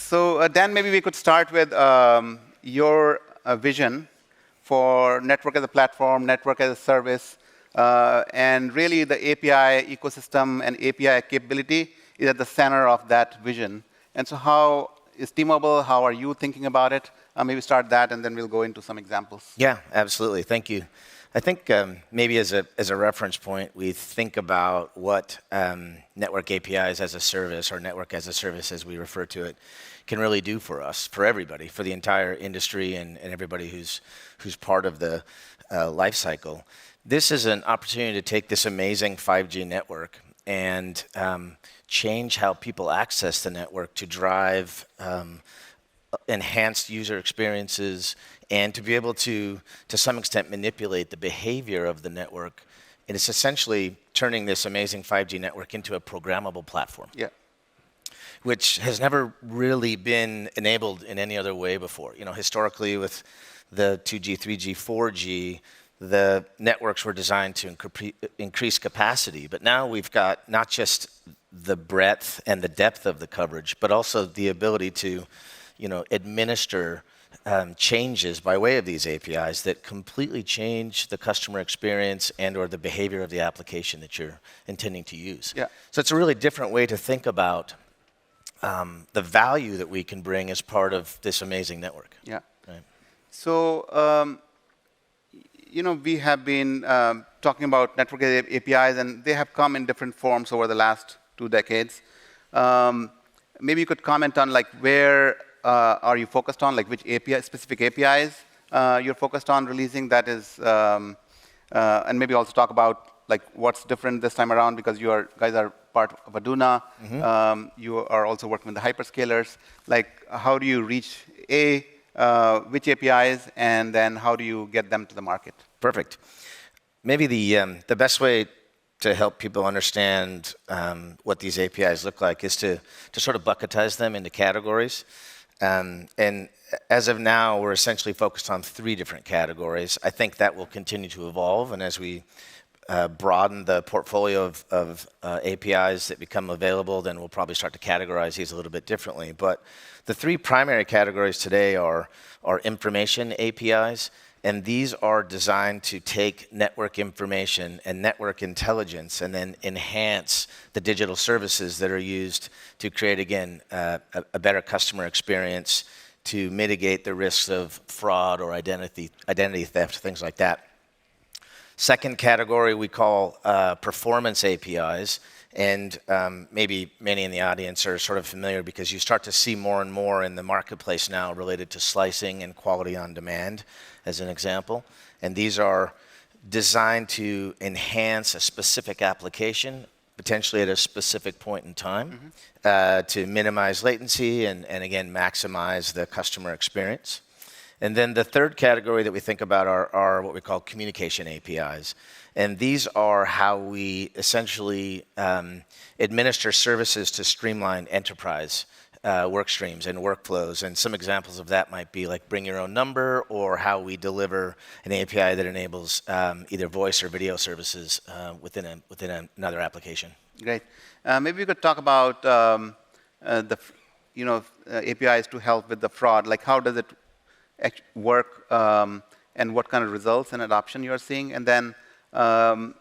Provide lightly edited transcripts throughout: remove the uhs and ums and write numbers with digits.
So Dan, maybe we could start with your vision for network as a platform, network as a service, and really the API ecosystem and API capability is at the center of that vision. And so how is T-Mobile, how are you thinking about it? Maybe start that, and then we'll go into some examples. Yeah, absolutely. Thank you. I think maybe as a reference point, we think about what network APIs as a service, or network as a service as we refer to it, can really do for us, for everybody, for the entire industry and everybody who's part of the life cycle. This is an opportunity to take this amazing 5G network and change how people access the network to drive enhanced user experiences and to be able to some extent, manipulate the behavior of the network. And it's essentially turning this amazing 5G network into a programmable platform. Yeah. Which has never really been enabled in any other way before. You know, historically with the 2G, 3G, 4G, the networks were designed to increase capacity. But now we've got not just the breadth and the depth of the coverage, but also the ability to, administer changes by way of these APIs that completely change the customer experience and or the behavior of the application that you're intending to use. Yeah. So it's a really different way to think about the value that we can bring as part of this amazing network. Yeah. Right. So, we have been talking about network APIs, and they have come in different forms over the last 2 decades. Maybe you could comment on where are you focused on, which specific APIs you're focused on releasing. That is, and maybe also talk about what's different this time around, because you guys are part of Aduna. Mm-hmm. You are also working with the hyperscalers. How do you reach which APIs, and then how do you get them to the market? Perfect. Maybe the best way to help people understand what these APIs look like is to sort of bucketize them into categories. And as of now, we're essentially focused on 3 different categories. I think that will continue to evolve, and as we broaden the portfolio of APIs that become available, then we'll probably start to categorize these a little bit differently. But the 3 primary categories today are information APIs, and these are designed to take network information and network intelligence and then enhance the digital services that are used to create, again, a better customer experience, to mitigate the risks of fraud or identity theft, things like that. Second category we call performance APIs, and maybe many in the audience are sort of familiar because you start to see more and more in the marketplace now related to slicing and quality on demand, as an example. And these are designed to enhance a specific application, potentially at a specific point in time, to minimize latency and again, maximize the customer experience. And then the third category that we think about are what we call communication APIs. And these are how we essentially administer services to streamline enterprise work streams and workflows. And some examples of that might be like bring your own number, or how we deliver an API that enables either voice or video services within another application. Great. Maybe we could talk about APIs to help with the fraud. How does it work, and what kind of results and adoption you're seeing? And then on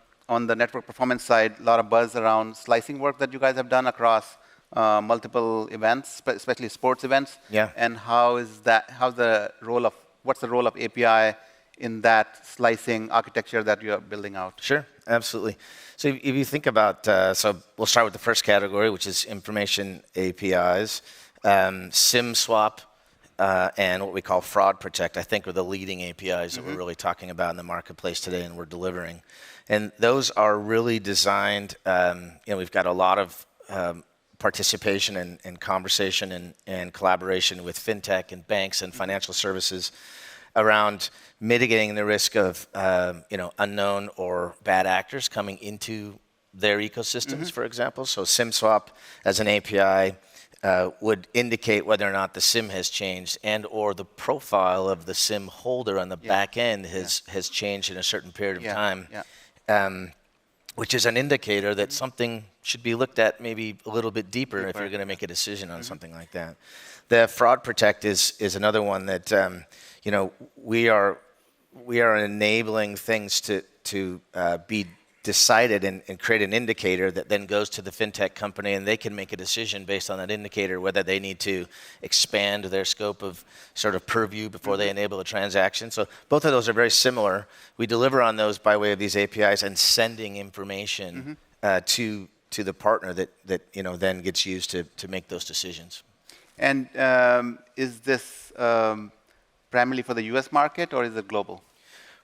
the network performance side, a lot of buzz around slicing work that you guys have done across multiple events, especially sports events. Yeah. And what's the role of API in that slicing architecture that you are building out? Sure, absolutely. So if you think about, so we'll start with the first category, which is information APIs. SIM swap and what we call fraud protect, I think, are the leading APIs that we're really talking about in the marketplace today and we're delivering. And those are really designed, we've got a lot of participation and conversation and collaboration with fintech and banks and financial services around mitigating the risk of unknown or bad actors coming into their ecosystems, for example. So SIM swap as an API would indicate whether or not the SIM has changed, and or the profile of the SIM holder on the back end has changed in a certain period of time. which is an indicator that something should be looked at maybe a little bit deeper if you're going to make a decision on something like that. The fraud protect is another one that we are enabling things to be decided and create an indicator that then goes to the fintech company, and they can make a decision based on that indicator whether they need to expand their scope of sort of purview before they enable a transaction. So both of those are very similar. We deliver on those by way of these APIs and sending information to the partner that then gets used to make those decisions. And is this primarily for the U.S. market, or is it global?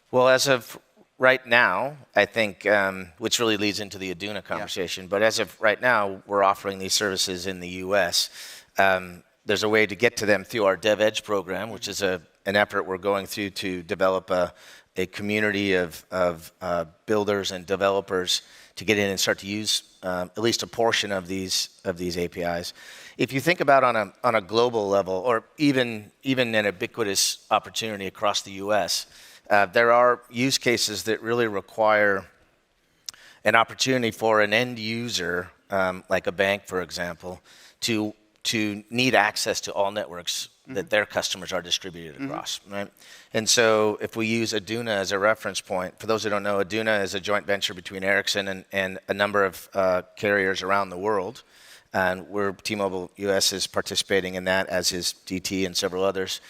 Well, as of right now, I think, which really leads into the Aduna conversation, but as of right now, we're offering these services in the U.S. There's a way to get to them through our DevEdge program, which is an effort we're going through to develop a community of builders and developers to get in and start to use at least a portion of these APIs. If you think about on a global level, or even an ubiquitous opportunity across the U.S., there are use cases that really require an opportunity for an end user, like a bank, for example, to need access to all networks that their customers are distributed across, right? And so if we use Aduna as a reference point, for those who don't know, Aduna is a joint venture between Ericsson and a number of carriers around the world. And T-Mobile US is participating in that, as is DT and several others.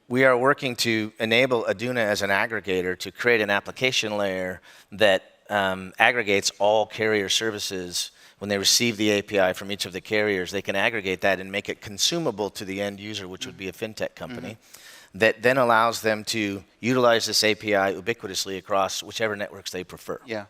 We are working to enable Aduna as an aggregator to create an application layer that aggregates all carrier services. When they receive the API from each of the carriers, they can aggregate that and make it consumable to the end user, which would be a fintech company, that then allows them to utilize this API ubiquitously across whichever networks they prefer. Yeah.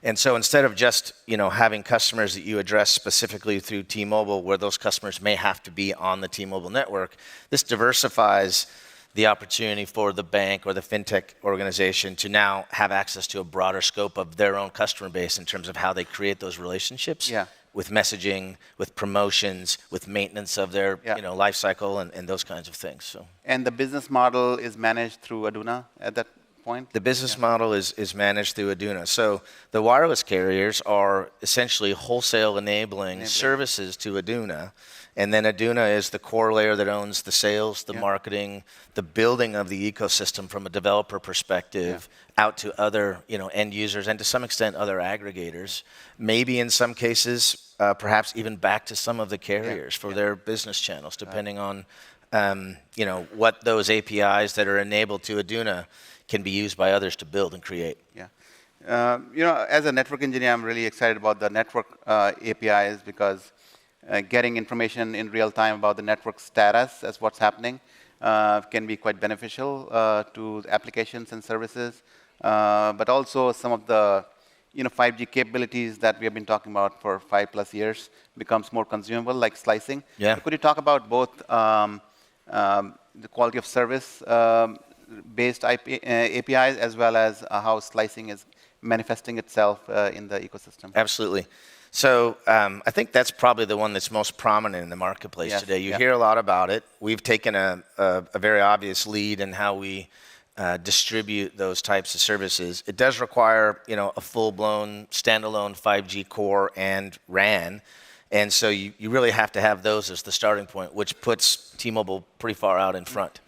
And so instead of just having customers that you address specifically through T-Mobile, where those customers may have to be on the T-Mobile network, this diversifies the opportunity for the bank or the fintech organization to now have access to a broader scope of their own customer base in terms of how they create those relationships with messaging, with promotions, with maintenance of their life cycle and those kinds of things. So. And the business model is managed through Aduna at that point? The business model is managed through Aduna. So the wireless carriers are essentially wholesale enabling services to Aduna. And then Aduna is the core layer that owns the sales, the marketing, the building of the ecosystem from a developer perspective out to other end users and to some extent other aggregators. Maybe in some cases, perhaps even back to some of the carriers for their business channels, depending on what those APIs that are enabled to Aduna can be used by others to build and create. As a network engineer, I'm really excited about the network APIs because getting information in real time about the network status as what's happening can be quite beneficial to applications and services. But also some of the 5G capabilities that we have been talking about for 5+ years becomes more consumable, like slicing. Could you talk about both the quality of service based APIs as well as how slicing is manifesting itself in the ecosystem? Absolutely. So I think that's probably the one that's most prominent in the marketplace today. You hear a lot about it. We've taken a very obvious lead in how we distribute those types of services. It does require a full-blown standalone 5G core and RAN. And so you really have to have those as the starting point, which puts T-Mobile pretty far out in front.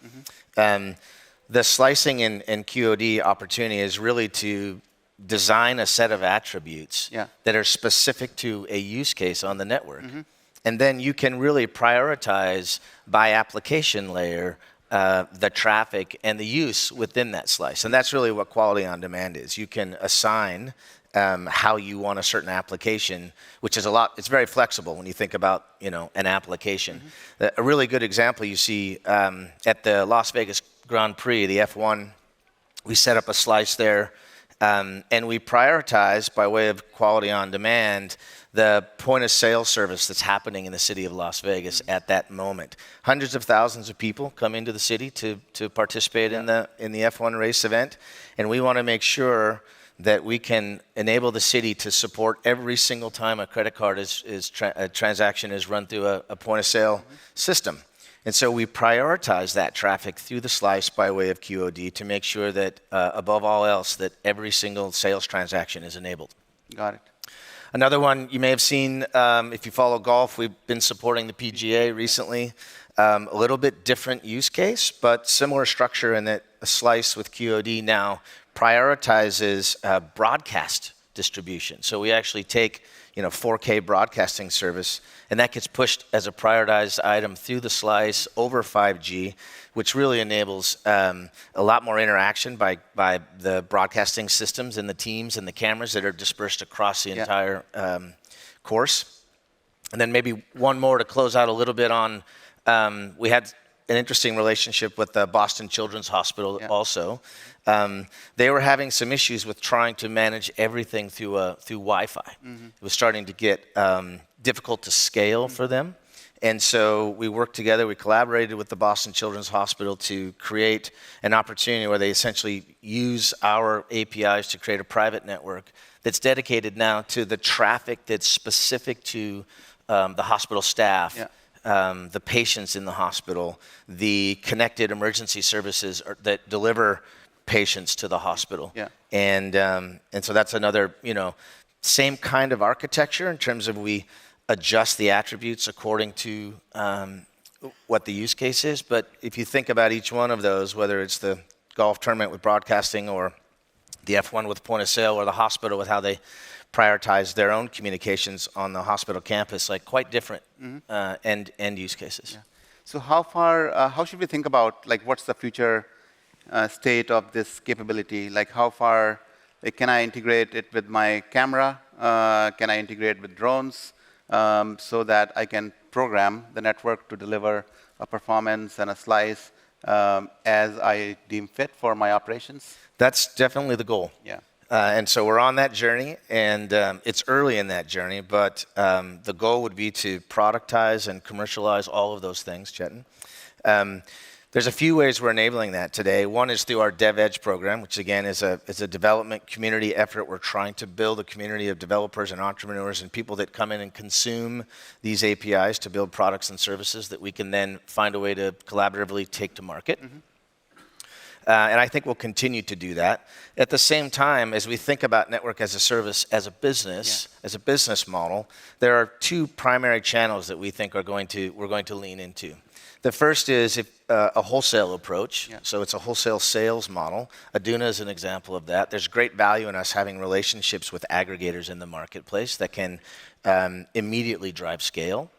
The slicing and QoD opportunity is really to design a set of attributes that are specific to a use case on the network. And then you can really prioritize by application layer the traffic and the use within that slice. And that's really what quality on demand is. You can assign how you want a certain application, which is it's very flexible when you think about an application. A really good example you see at the Las Vegas Grand Prix, the F1, we set up a slice there, and we prioritize, by way of quality on demand, the point of sale service that's happening in the city of Las Vegas at that moment. Hundreds of thousands of people come into the city to participate in the F1 race event, and we want to make sure that we can enable the city to support every single time a credit card transaction is run through a point of sale system. And so we prioritize that traffic through the slice by way of QOD to make sure that, above all else, that every single sales transaction is enabled. Got it. Another one you may have seen, if you follow golf, we've been supporting the PGA recently. A little bit different use case, but similar structure in that a slice with QOD now prioritizes broadcast distribution. So we actually take 4K broadcasting service, and that gets pushed as a prioritized item through the slice over 5G, which really enables a lot more interaction by the broadcasting systems and the teams and the cameras that are dispersed across the entire course. And then maybe one more to close out a little bit on, we had an interesting relationship with the Boston Children's Hospital also. They were having some issues with trying to manage everything through Wi-Fi. It was starting to get difficult to scale for them. And so we worked together, we collaborated with the Boston Children's Hospital to create an opportunity where they essentially use our APIs to create a private network that's dedicated now to the traffic that's specific to the hospital staff, the patients in the hospital, the connected emergency services that deliver patients to the hospital. And so that's another, same kind of architecture in terms of we adjust the attributes according to what the use case is. But if you think about each one of those, whether it's the golf tournament with broadcasting or the F1 with point of sale or the hospital with how they prioritize their own communications on the hospital campus, like quite different end use cases. So how should we think about what's the future state of this capability? Like how far, can I integrate it with my camera? Can I integrate with drones? So that I can program the network to deliver a performance and a slice as I deem fit for my operations? That's definitely the goal. And so we're on that journey, and it's early in that journey, but the goal would be to productize and commercialize all of those things, Chetan. There's a few ways we're enabling that today. One is through our DevEdge program, which again is a development community effort. We're trying to build a community of developers and entrepreneurs and people that come in and consume these APIs to build products and services that we can then find a way to collaboratively take to market. And I think we'll continue to do that. At the same time, as we think about network as a service, as a business model, there are two primary channels that we think we're going to lean into. The first is a wholesale approach. So it's a wholesale sales model. Aduna is an example of that. There's great value in us having relationships with aggregators in the marketplace that can immediately drive scale.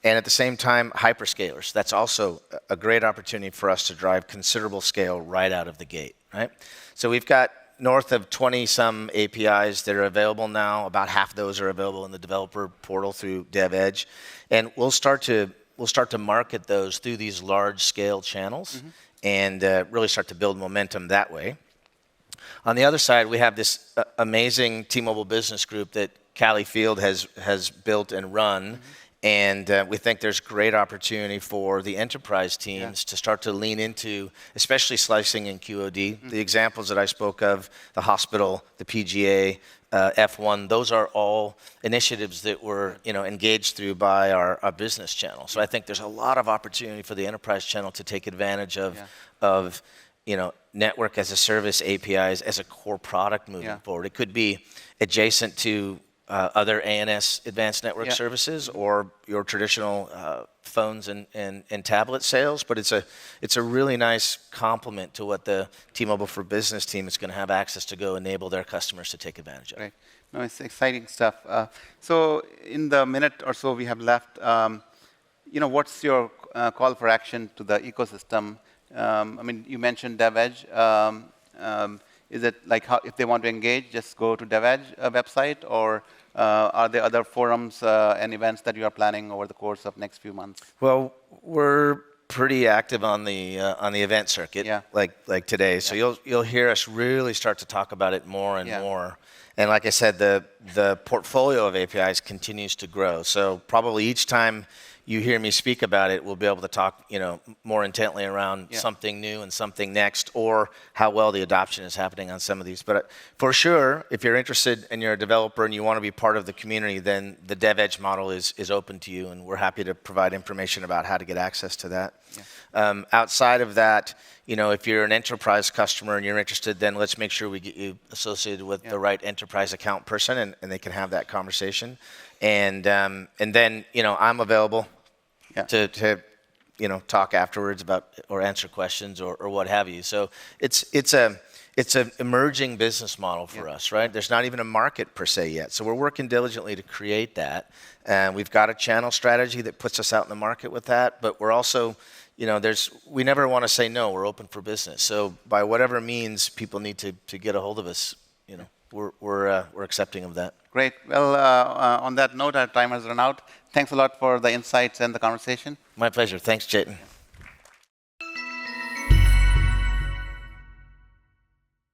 And at the same time, hyperscalers. That's also a great opportunity for us to drive considerable scale right out of the gate, right? So we've got north of 20-some APIs that are available now. About half of those are available in the developer portal through DevEdge. And we'll start to market those through these large-scale channels and really start to build momentum that way. On the other side, we have this amazing T-Mobile business group that Callie Field has built and run. And we think there's great opportunity for the enterprise teams to start to lean into, especially slicing in QOD. The examples that I spoke of, the hospital, the PGA, F1, those are all initiatives that we're engaged through by our business channel. So I think there's a lot of opportunity for the enterprise channel to take advantage of network as a service APIs as a core product moving forward. It could be adjacent to other ANS advanced network services or your traditional phones and tablet sales, but it's a really nice complement to what the T-Mobile for Business team is going to have access to go enable their customers to take advantage of. Right. No, it's exciting stuff. So in the minute or so we have left, what's your call for action to the ecosystem? I mean, you mentioned DevEdge. Is it if they want to engage, just go to DevEdge website, or are there other forums and events that you are planning over the course of next few months? Well, we're pretty active on the event circuit, like today. So you'll hear us really start to talk about it more and more. And like I said, the portfolio of APIs continues to grow. So probably each time you hear me speak about it, we'll be able to talk, more intently around something new and something next, or how well the adoption is happening on some of these. But for sure, if you're interested and you're a developer and you want to be part of the community, then the DevEdge model is open to you, and we're happy to provide information about how to get access to that. Yeah. Outside of that, if you're an enterprise customer and you're interested, then let's make sure we get you associated with the right enterprise account person, and they can have that conversation. And then, I'm available to talk afterwards about or answer questions or what have you. So it's an emerging business model for us, right? There's not even a market per se yet. So we're working diligently to create that. And we've got a channel strategy that puts us out in the market with that. But we're also, we never want to say no. We're open for business. So by whatever means people need to get a hold of us, we're accepting of that. Great. Well, on that note, our time has run out. Thanks a lot for the insights and the conversation. My pleasure. Thanks, Chetan.